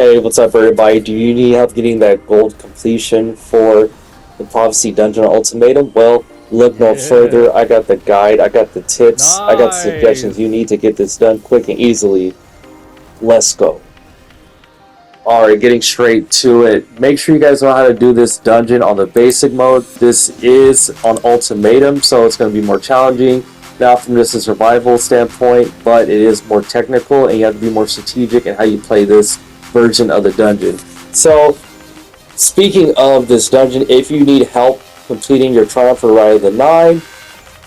Hey, what's up, everybody? Do you need help getting that gold completion for the Prophecy Dungeon Ultimatum? Well, look no Yeah. further. I got the guide, I got the tips, I got the suggestions you need Nice. to get this done quick and easily. Let's go. Alright, getting straight to it. Make sure you guys know how to do this dungeon on the basic mode. This is on Ultimatum, so it's going to be more challenging. Not from just a survival standpoint, but it is more technical, and you have to be more strategic in how you play this version of the dungeon. So, speaking of this dungeon, if you need help completing your Triumph for Rite of the Nine,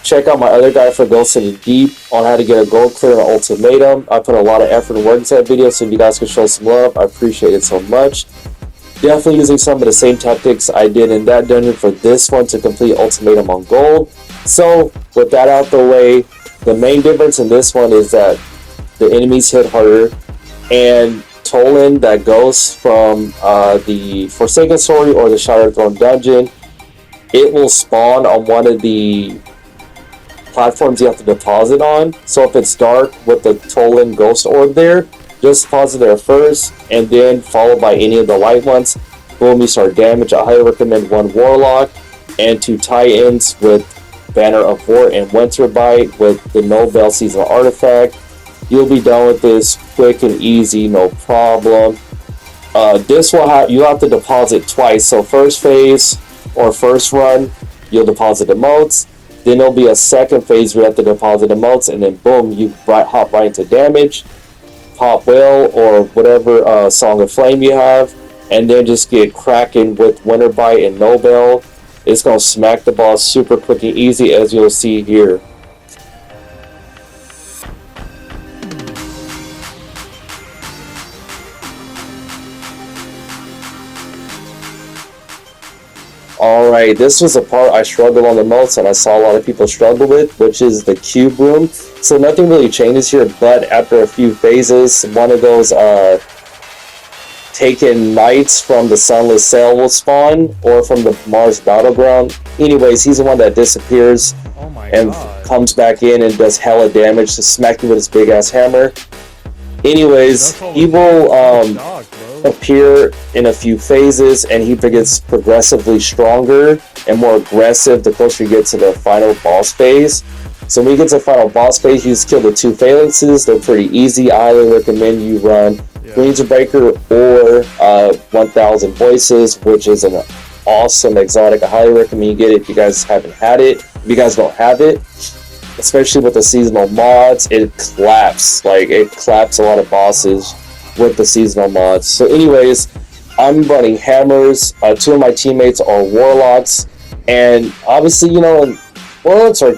check out my other guide for Gold City Deep on how to get a gold clear on Ultimatum. I put a lot of effort and work into that video, so if you guys can show some love, I appreciate it so much. Definitely using some of the same tactics I did in that dungeon for this one to complete Ultimatum on gold. So, with that out the way, the main difference in this one is that the enemies hit harder, and Tolan that goes from the Forsaken Story or the Shattered Throne dungeon, it will spawn on one of the platforms you have to deposit on. So if it's dark with the Tolan Ghost Orb there, just deposit there first, and then followed by any of the light ones. Boom, you start damage. I highly recommend one Warlock and two Titans with Banner of War and Winterbite with the Nobel Seasonal Artifact. You'll be done with this quick and easy, no problem. This will have you have to deposit twice. So first phase or first run, you'll deposit the motes. Then there'll be a second phase where you have to deposit the motes, and then boom, you hop right into damage, pop whale or whatever Song of Flame you have, and then just get cracking with Winterbite and Nobel. It's gonna smack the boss super quick and easy, as you'll see here. Alright, this was a part I struggled on the most, and I saw a lot of people struggle with, which is the cube room. So nothing really changes here, but after a few phases, one of those taken knights from the Sunless Sail will spawn, or from the Mars Battleground. Anyways, he's the one that disappears Oh my and god. comes back in and does hella damage to smack you with his big ass hammer. Anyways, he will appear in a few phases, and he gets progressively stronger and more aggressive the closer you get to the final boss phase. So when you get to the final boss phase, you just kill the two phalanxes. They're pretty easy. I highly recommend you run Ranger Breaker or 1000 Voices, which is an awesome exotic. I highly recommend you get it if you guys haven't had it. If you guys don't have it, especially with the seasonal mods, it claps a lot of bosses with the seasonal mods. So anyways, I'm running hammers. Two of my teammates are warlocks, and obviously, warlocks are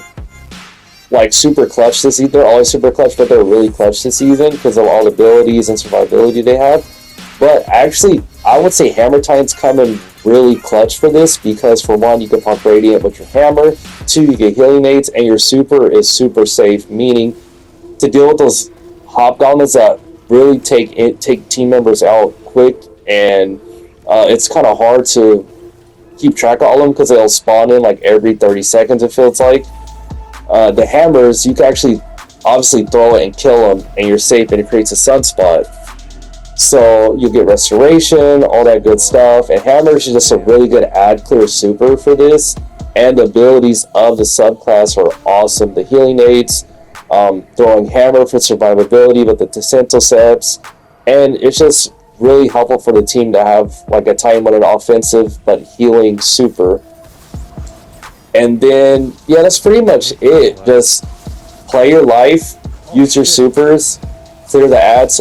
like super clutch this season. They're always super clutch, but they're really clutch this season because of all the abilities and survivability they have. But actually, I would say Hammer Titans come in really clutch for this, because for one, you can pump Radiant with your hammer. Two, you get healing nades, and your super is super safe, meaning to deal with those hobgoblins that really take team members out quick, and it's kind of hard to keep track of all of them because they'll spawn in like every 30 seconds, it feels like. The hammers, you can actually obviously throw it and kill them, and you're safe, and it creates a sunspot. So you get restoration, all that good stuff, and hammers is just a really good ad clear super for this, and the abilities of the subclass are awesome. The healing aids, throwing hammer for survivability with the Tessenticeps, and it's just really helpful for the team to have like a Titan with an offensive but healing super. And then, yeah, that's pretty much it. Just play your life, use your supers, clear the ads.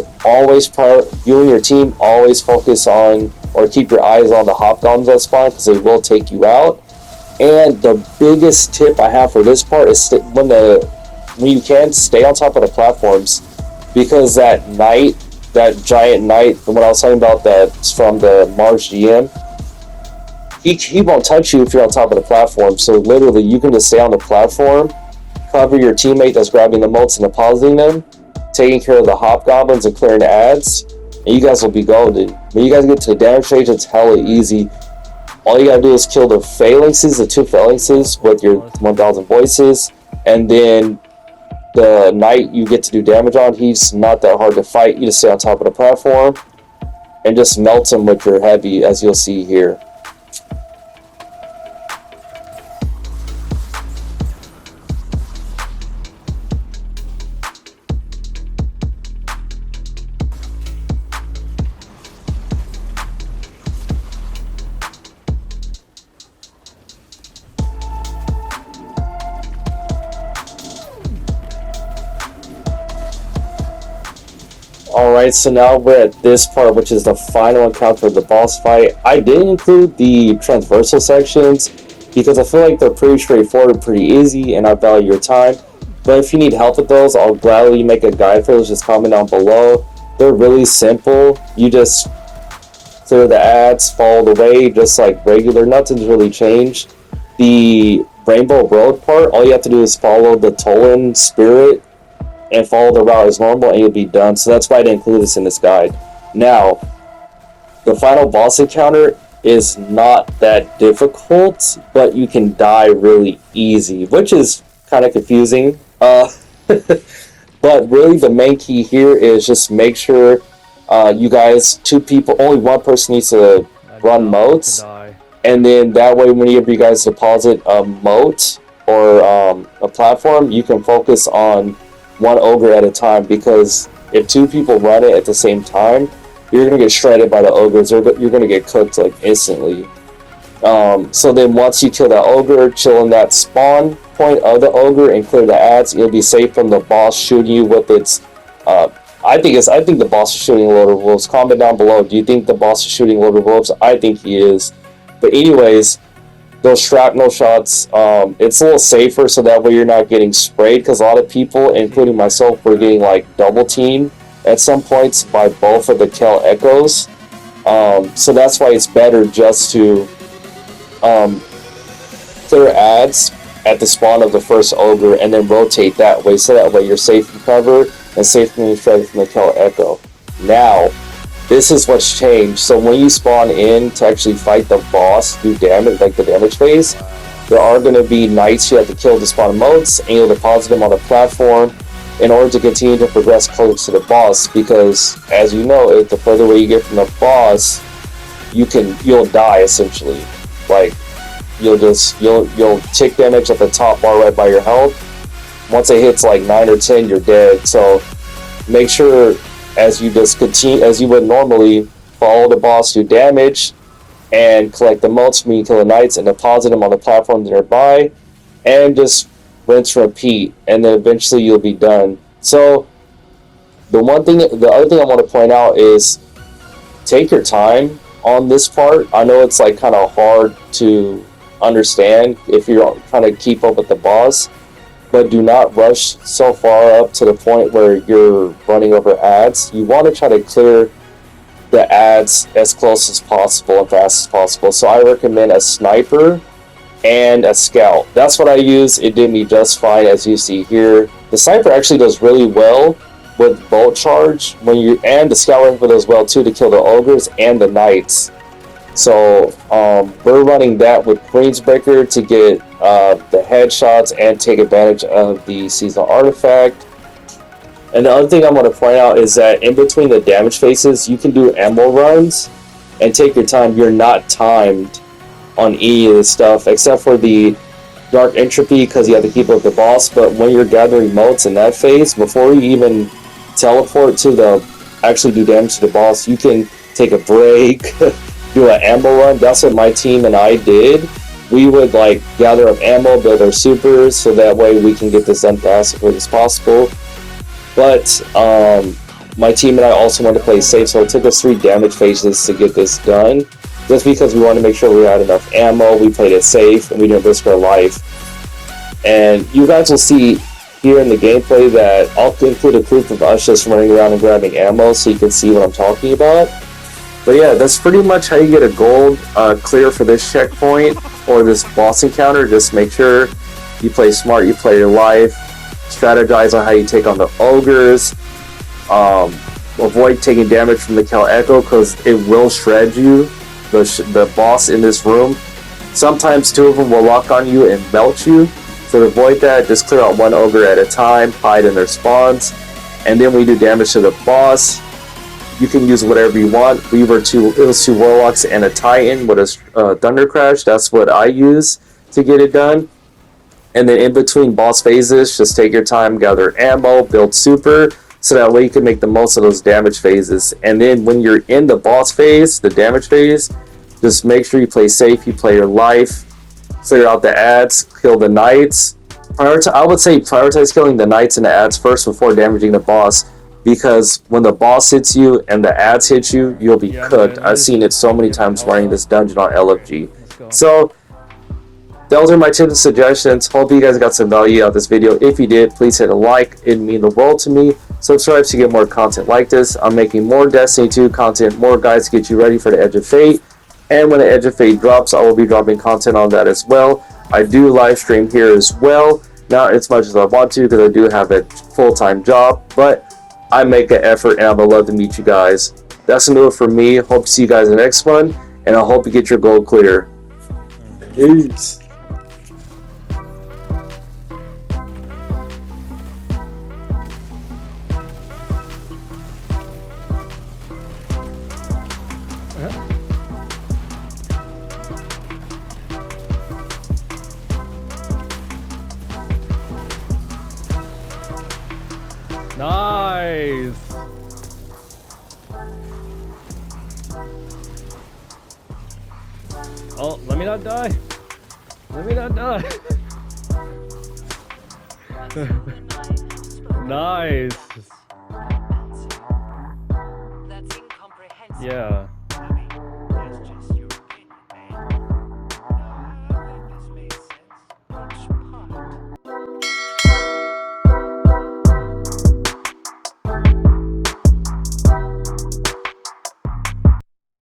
You and your team always focus on, or keep your eyes on the hobgoblins that spawn, because they will take you out. And the biggest tip I have for this part is when you can, stay on top of the platforms, because that giant knight, the one I was talking about that's from the Mars GM, he won't touch you if you're on top of the platform. So literally, you can just stay on the platform, cover your teammate that's grabbing the motes and depositing them, taking care of the hobgoblins and clearing the ads, and you guys will be golden. When you guys get to the damage stage, it's hella easy. All you gotta do is kill the phalanxes, the two phalanxes with your 1000 voices, and then the knight you get to do damage on, he's not that hard to fight. You just stay on top of the platform, and just melt them with your heavy, as you'll see here. Alright, so now we're at this part, which is the final encounter of the boss fight. I did include the transversal sections because I feel like they're pretty straightforward, pretty easy, and I value your time. But if you need help with those, I'll gladly make a guide for those. Just comment down below. They're really simple. You just clear the ads, follow the way, just like regular. Nothing's really changed. The Rainbow Road part, all you have to do is follow the Tolan Spirit and follow the route as normal, and you'll be done. So that's why I didn't include this in this guide. Now, the final boss encounter is not that difficult, but you can die really easy, which is kind of confusing. But really the main key here is just make sure you guys, two people, only one person needs to run moats, and then that way whenever you guys deposit a moat or a platform, you can focus on one ogre at a time, because if two people run it at the same time, you're gonna get shredded by the ogres, or you're gonna get cooked like instantly. So then once you kill that ogre, chill in that spawn point of the ogre and clear the ads, you'll be safe from the boss shooting you with its I think the boss is shooting a load of wolves. Comment down below, do you think the boss is shooting a load of wolves? I think he is. But anyways, those shrapnel shots, it's a little safer, so that way you're not getting sprayed, because a lot of people, including myself, were getting like double teamed at some points by both of the Kel Echoes. So that's why it's better just to clear ads at the spawn of the first ogre and then rotate that way, so that way you're safe from cover and safe from being shredded from the Kel Echo. Now, this is what's changed. So when you spawn in to actually fight the boss, do damage, like the damage phase, there are going to be knights you have to kill to spawn moats, and you'll deposit them on a platform in order to continue to progress closer to the boss, because as you know, the further away you get from the boss, you'll die essentially. Like you'll tick damage at the top bar right by your health. Once it hits like 9 or 10, you're dead. So make sure, as you just continue, as you would normally, follow the boss, do damage, and collect the motes from you kill the knights and deposit them on the platform nearby, and just rinse and repeat, and then eventually you'll be done. So the other thing I want to point out is take your time on this part. I know it's like kind of hard to understand if you're trying to keep up with the boss, but do not rush so far up to the point where you're running over ads. You want to try to clear the ads as close as possible and fast as possible. So I recommend a sniper and a scout. That's what I use. It did me just fine, as you see here. The sniper actually does really well with bolt charge and the scout rifle does well too to kill the ogres and the knights. So we're running that with Queensbreaker to get the headshots and take advantage of the seasonal artifact. And the other thing I want to point out is that in between the damage phases, you can do ammo runs and take your time. You're not timed on any of this stuff except for the Dark Entropy, because you have to keep up with the boss. But when you're gathering motes in that phase, before you even teleport to actually do damage to the boss, you can take a break, do an ammo run. That's what my team and I did. We would like gather up ammo, build our supers, so that way we can get this done fast as quick as possible. But my team and I also wanted to play safe, so it took us 3 damage phases to get this done, just because we wanted to make sure we had enough ammo, we played it safe, and we didn't risk our life. And you guys will see here in the gameplay that I'll include a clip of us just running around and grabbing ammo so you can see what I'm talking about. But yeah, that's pretty much how you get a gold clear for this checkpoint or this boss encounter. Just make sure you play smart, you play your life, strategize on how you take on the ogres, avoid taking damage from the Kel Echo because it will shred you, the boss in this room. Sometimes 2 of them will lock on you and melt you, so to avoid that, just clear out 1 ogre at a time, hide in their spawns, and then we do damage to the boss. You can use whatever you want. It was 2 Warlocks and a Titan with a Thunder Crash. That's what I use to get it done. And then in between boss phases, just take your time, gather ammo, build super, so that way you can make the most of those damage phases. And then when you're in the boss phase, the damage phase, just make sure you play safe, you play your life, clear out the ads, kill the knights. I would say prioritize killing the knights and the ads first before damaging the boss, because when the boss hits you and the ads hit you, you'll be cooked. I've seen it so many times running this dungeon on LFG. So those are my tips and suggestions. Hope you guys got some value out of this video. If you did, please hit a like. It'd mean the world to me. Subscribe to get more content like this. I'm making more Destiny 2 content, more guides to get you ready for the Edge of Fate. And when the Edge of Fate drops, I will be dropping content on that as well. I do live stream here as well. Not as much as I want to, because I do have a full-time job. But I make an effort, and I would love to meet you guys. That's gonna do it for me. Hope to see you guys in the next one. And I hope you get your goal clear. Peace. Nice. Oh, let me not die. Let me not die. Nice. Yeah.